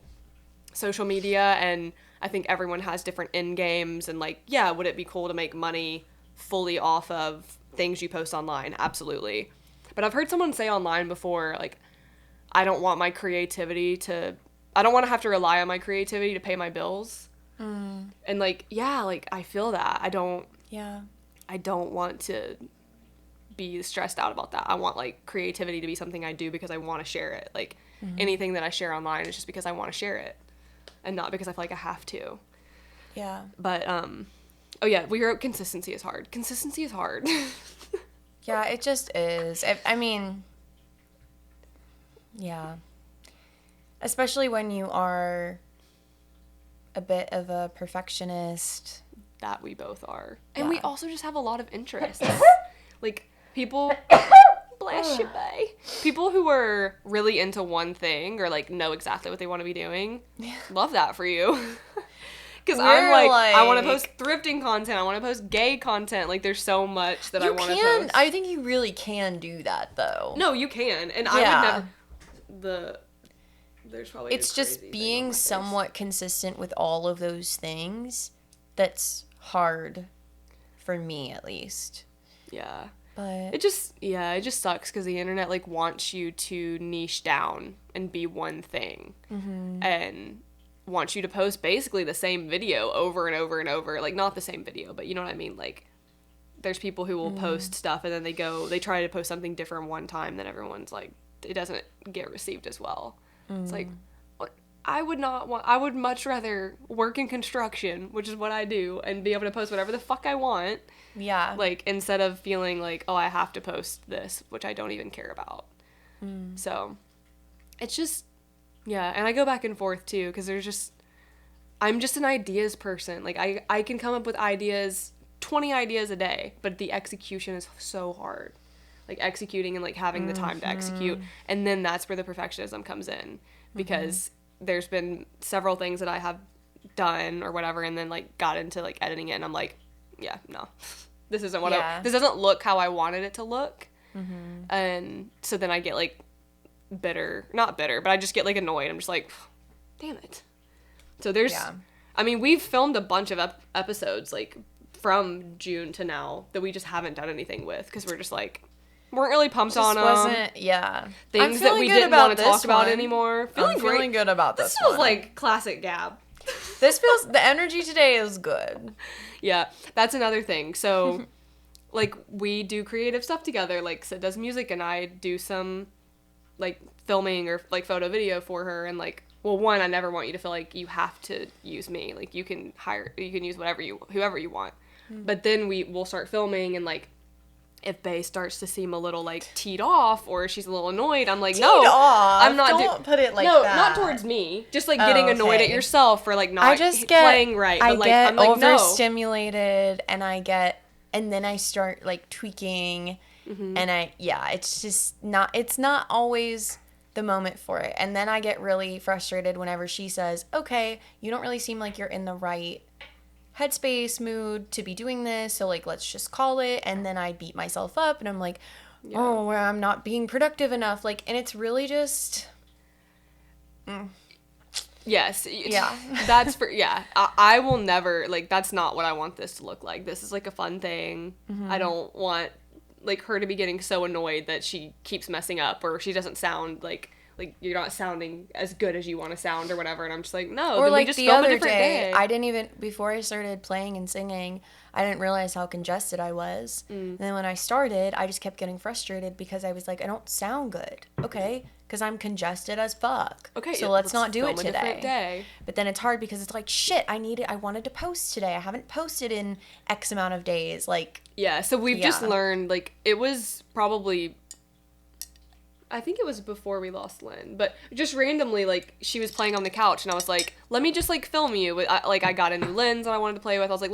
social media, and I think everyone has different end games, and, like, yeah, would it be cool to make money fully off of things you post online? Absolutely. But I've heard someone say online before, like, I don't want my creativity to... I don't want to have to rely on my creativity to pay my bills. And, like, yeah, like, I feel that. I don't want to be stressed out about that. I want, like, creativity to be something I do because I want to share it. Like, anything that I share online is just because I want to share it, and not because I feel like I have to. Yeah. But, oh yeah, we wrote consistency is hard. Consistency is hard. Yeah, it just is. I mean, yeah. Especially when you are a bit of a perfectionist. That we both are. And we also just have a lot of interests. Like, people... Bless you, bae. People who are really into one thing or, like, know exactly what they want to be doing. Love that for you. Because I'm like, I want to post thrifting content. I want to post gay content. Like, there's so much that I want to post. I think you really can do that, though. No, you can. And I would never... There's probably it's just being somewhat consistent with all of those things that's hard for me, at least. Yeah. But it just sucks because the internet, like, wants you to niche down and be one thing, and wants you to post basically the same video over and over and over. Like, not the same video, but you know what I mean. Like, there's people who will post stuff and then they try to post something different one time, then everyone's like, it doesn't get received as well. It's like, I would much rather work in construction, which is what I do, and be able to post whatever the fuck I want. Yeah. Like, instead of feeling like, oh, I have to post this, which I don't even care about. So, it's just, yeah. And I go back and forth, too, because there's just, I'm just an ideas person. Like, I can come up with ideas, 20 ideas a day, but the execution is so hard. Like, executing and, like, having the time to execute. And then that's where the perfectionism comes in. Because there's been several things that I have done or whatever, and then, like, got into, like, editing it, and I'm like, yeah, no. This isn't what this doesn't look how I wanted it to look. And so then I get, like, not bitter, but I just get, like, annoyed. I'm just like, damn it. So there's, I mean, we've filmed a bunch of episodes, like, from June to now that we just haven't done anything with because we're just, like, weren't really pumped on them. Things that we didn't want to talk about anymore. Feeling good about this. This feels like classic Gab. The energy today is good. Yeah, that's another thing. So, like, we do creative stuff together. Like, Sid does music and I do some, like, filming or, like, photo video for her. And, like, well, one, I never want you to feel like you have to use me. Like, you can use whoever you want. But then we'll start filming, and, like, if Bae starts to seem a little, like, teed off or she's a little annoyed, I'm like, no, I'm not. Don't put it like that. No, that. not towards me. Just, like, getting annoyed at yourself for, like, not playing right. But, like, I'm like, overstimulated, and then I start, like, tweaking, and it's not always the moment for it. And then I get really frustrated whenever she says, okay, you don't really seem like you're in the right headspace, mood to be doing this, so, like, let's just call it. And then I beat myself up, and I'm like, oh, well, I'm not being productive enough. Like, and it's really just... Yes. Yeah. That's for, I will never, like, that's not what I want this to look like. This is, like, a fun thing. I don't want, like, her to be getting so annoyed that she keeps messing up or she doesn't sound like you're not sounding as good as you want to sound or whatever. And I'm just like, no, or then like we just the film other a different day. I didn't even, before I started playing and singing, I didn't realize how congested I was. And then when I started, I just kept getting frustrated because I was like, I don't sound good. Okay, because I'm congested as fuck. Okay, so let's not do it today. Different day. But then it's hard because it's like, shit, I wanted to post today. I haven't posted in X amount of days. Like, yeah, so we've just learned, like, it was probably, I think it was before we lost Lynn, but just randomly, like, she was playing on the couch, and I was like, let me just, like, film you. I got a new lens that I wanted to play with. I was like,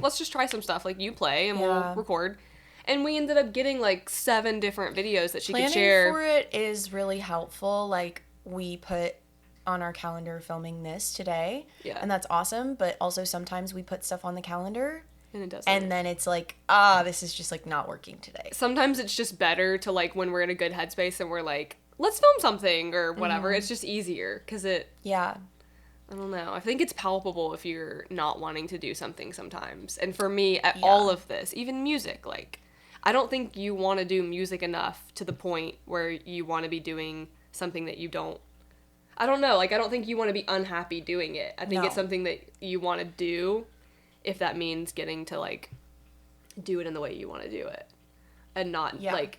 let's just try some stuff. Like, you play, and we'll record. And we ended up getting, like, 7 different videos that she could share. Planning for it is really helpful. Like, we put on our calendar filming this today, and that's awesome, but also sometimes we put stuff on the calendar, and it doesn't. And then it's like, this is just, like, not working today. Sometimes it's just better to, like, when we're in a good headspace and we're like, let's film something or whatever. It's just easier because I don't know. I think it's palpable if you're not wanting to do something sometimes. And for me, all of this, even music, like, I don't think you want to do music enough to the point where you want to be doing something that you don't. I don't know. Like, I don't think you want to be unhappy doing it. I think it's something that you want to do, if that means getting to, like, do it in the way you want to do it. And not, like,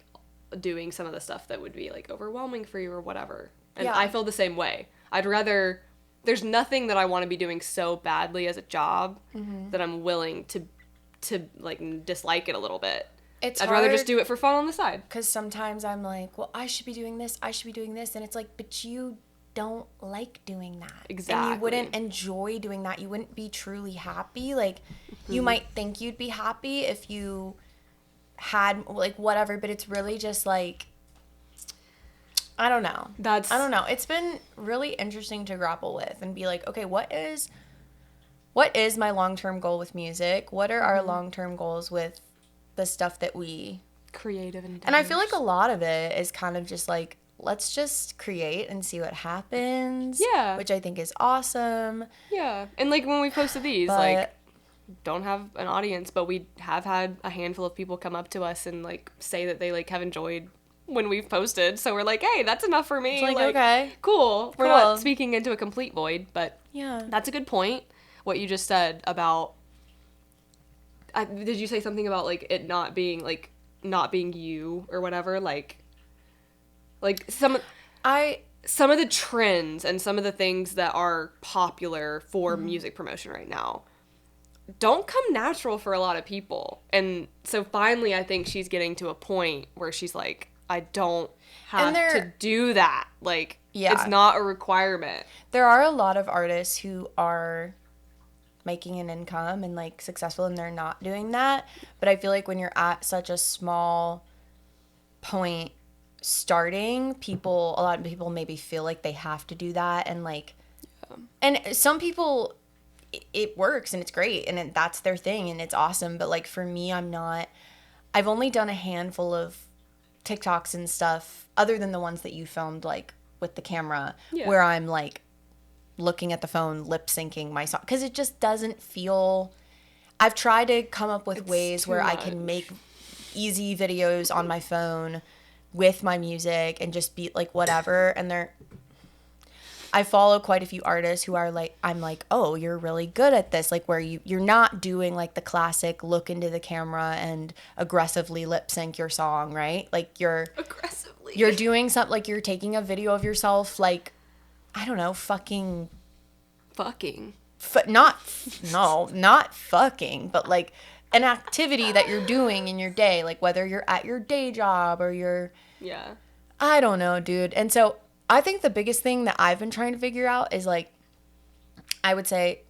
doing some of the stuff that would be, like, overwhelming for you or whatever. And I feel the same way. I'd rather... There's nothing that I want to be doing so badly as a job that I'm willing to, like, dislike it a little bit. I'd rather just do it for fun on the side. Because sometimes I'm like, well, I should be doing this. And it's like, but you don't like doing that. Exactly. And you wouldn't enjoy doing that. You wouldn't be truly happy. Like, you might think you'd be happy if you had, like, whatever, but it's really just, like, I don't know. I don't know. It's been really interesting to grapple with and be like, okay, what is my long-term goal with music? What are our long-term goals with the stuff that we... Creative endeavors. And I feel like a lot of it is kind of just, like, let's just create and see what happens. Yeah. Which I think is awesome. Yeah. And, like, when we posted these, like, don't have an audience, but we have had a handful of people come up to us and, like, say that they, like, have enjoyed when we've posted. So we're like, hey, that's enough for me. It's like, okay. Cool. We're not speaking into a complete void, but yeah, that's a good point. What you just said about... did you say something about, like, it not being you or whatever? Like some of the trends and some of the things that are popular for music promotion right now don't come natural for a lot of people. And so finally I think she's getting to a point where she's like, I don't have to do that. Like, it's not a requirement. There are a lot of artists who are making an income and like successful and they're not doing that. But I feel like when you're at such a small point starting, a lot of people maybe feel like they have to do that, and like and some people it works and it's great and that's their thing and it's awesome, but like for me, I've only done a handful of TikToks and stuff other than the ones that you filmed like with the camera where I'm like looking at the phone lip syncing my song, because it just doesn't feel. I've tried to come up with ways where I can make easy videos on my phone with my music and just be like whatever, and I follow quite a few artists who are like, I'm like, oh, you're really good at this, like where you're not doing like the classic look into the camera and aggressively lip sync your song, right? Like you're doing something like you're taking a video of yourself like, I don't know, not fucking, but like an activity that you're doing in your day, like whether you're at your day job or I don't know, dude. And so I think the biggest thing that I've been trying to figure out is like, I would say,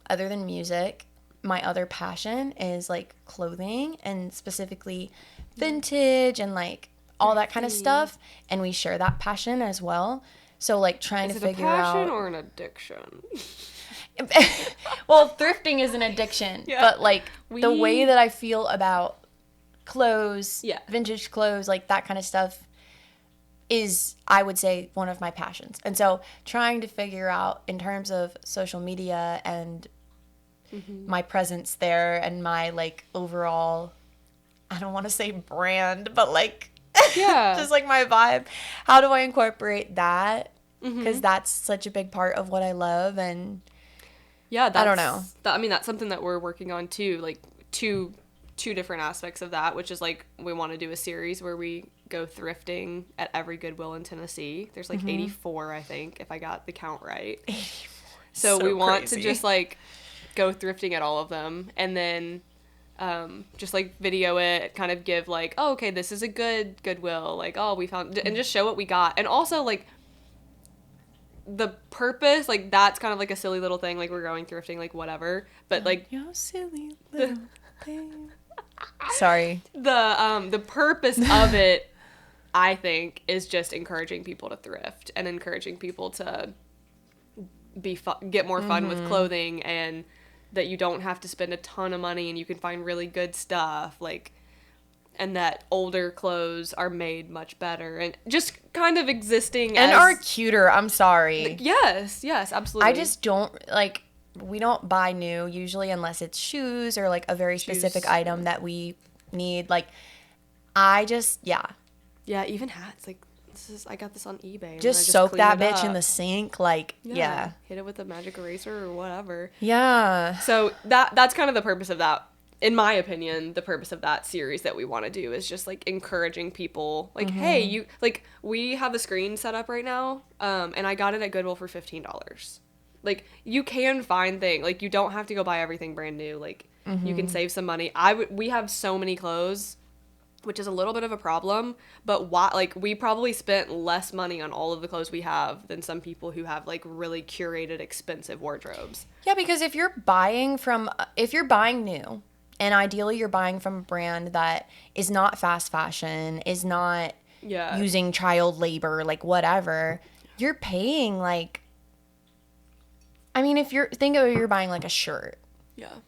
other than music, my other passion is like clothing and specifically vintage and like all that kind of stuff. And we share that passion as well. So like trying to figure out. Is it a passion or an addiction? Well, thrifting is an addiction, but like the way that I feel about clothes, vintage clothes, like that kind of stuff is, I would say, one of my passions. And so trying to figure out in terms of social media and my presence there and my like overall, I don't want to say brand, but like just like my vibe, how do I incorporate that? Because that's such a big part of what I love. And I don't know. That's something that we're working on too, like two different aspects of that, which is like we want to do a series where we go thrifting at every Goodwill in Tennessee. There's like 84, I think, if I got the count right. 84. So we want to just like go thrifting at all of them, and then just like video it, kind of give like, oh, okay, this is a good Goodwill, like, oh, we found, and just show what we got. And also like the purpose, like that's kind of like a silly little thing, like we're going thrifting, like whatever, but like your silly little thing. Sorry. The purpose of it, I think, is just encouraging people to thrift and encouraging people to get more fun with clothing, and that you don't have to spend a ton of money and you can find really good stuff, like, and that older clothes are made much better and just kind of existing and are cuter. I'm sorry. Yes, absolutely. I just don't like. We don't buy new usually unless it's shoes or like a very specific item that we need. Like, I just even hats. Like, I got this on eBay. And just soak that bitch in the sink. Like, hit it with a magic eraser or whatever. Yeah. So that's kind of the purpose of that. In my opinion, the purpose of that series that we want to do is just like encouraging people. Like, hey, you like, we have a screen set up right now, and I got it at Goodwill for $15. Like, you can find things. Like, you don't have to go buy everything brand new. Like, you can save some money. We have so many clothes, which is a little bit of a problem. But we probably spent less money on all of the clothes we have than some people who have, like, really curated, expensive wardrobes. Yeah, because if you're buying new, and ideally you're buying from a brand that is not fast fashion, is not using child labor, like, whatever, you're paying, like... I mean, if you're buying like a shirt,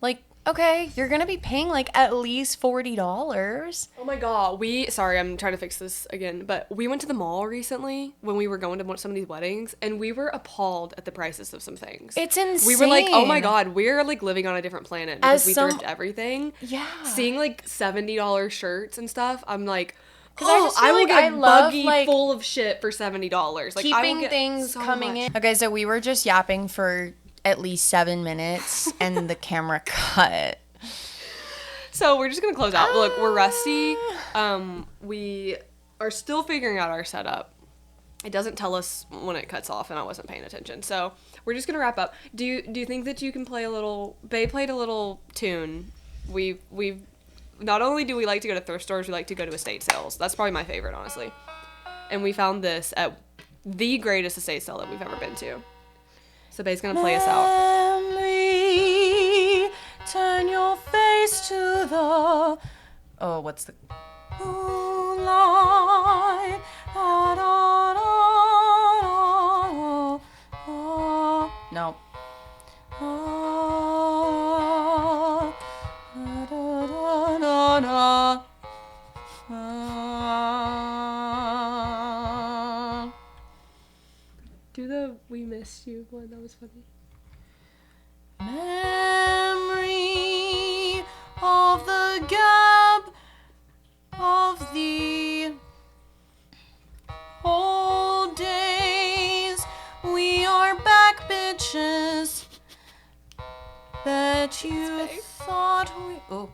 like, okay, you're gonna be paying like at least $40. Oh my god, sorry, I'm trying to fix this again, but we went to the mall recently when we were going to some of these weddings, and we were appalled at the prices of some things. It's insane. We were like, oh my god, we're like living on a different planet because we thrift everything. Yeah. Seeing like $70 shirts and stuff, I'm like, I will get a buggy full of shit for $70. Like, keeping things coming in. Okay, so we were just yapping for at least 7 minutes, and the camera cut. So we're just gonna close out. Look, we're rusty. We are still figuring out our setup. It doesn't tell us when it cuts off, and I wasn't paying attention. So we're just gonna wrap up. Do you think that you can play a little? Bae played a little tune. We've not only do we like to go to thrift stores, we like to go to estate sales. That's probably my favorite, honestly. And we found this at the greatest estate sale that we've ever been to. So Bae's gonna play us out. turn your face to the... Oh, what's the... Moonlight. Da, da, da, da, da. No. Da, da, da, da, da. Do the "We Missed You" one. That was funny. Memory of the gab of the old days. We are back, bitches. Bet you thought we... Oh.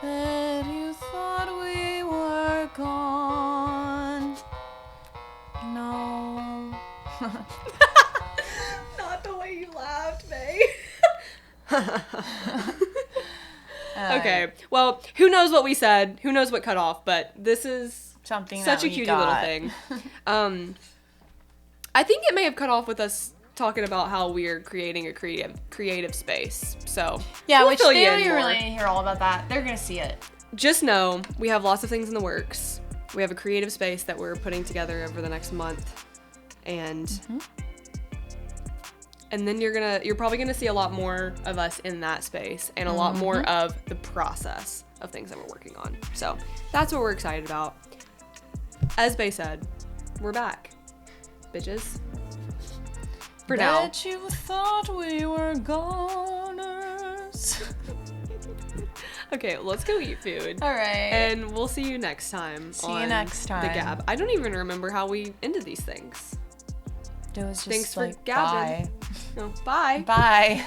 Bet you thought we were gone. No. Not the way you laughed, May. Okay. Well, who knows what we said? Who knows what cut off? But this is something such that a we cutie got. little thing. I think it may have cut off with us talking about how we're creating a creative space. So yeah, we'll which fill they you don't in even more. really hear all about that. They're gonna see it. Just know we have lots of things in the works. We have a creative space that we're putting together over the next month, and then you're probably gonna see a lot more of us in that space and a lot more of the process of things that we're working on. So that's what we're excited about. As Bay said, we're back, bitches. For now. Bet you thought we were goners. Okay, let's go eat food. All right. And we'll see you next time. See you next time. The Gab. I don't even remember how we ended these things. It was just Thanks like, for gabbing. bye. No, bye. Bye.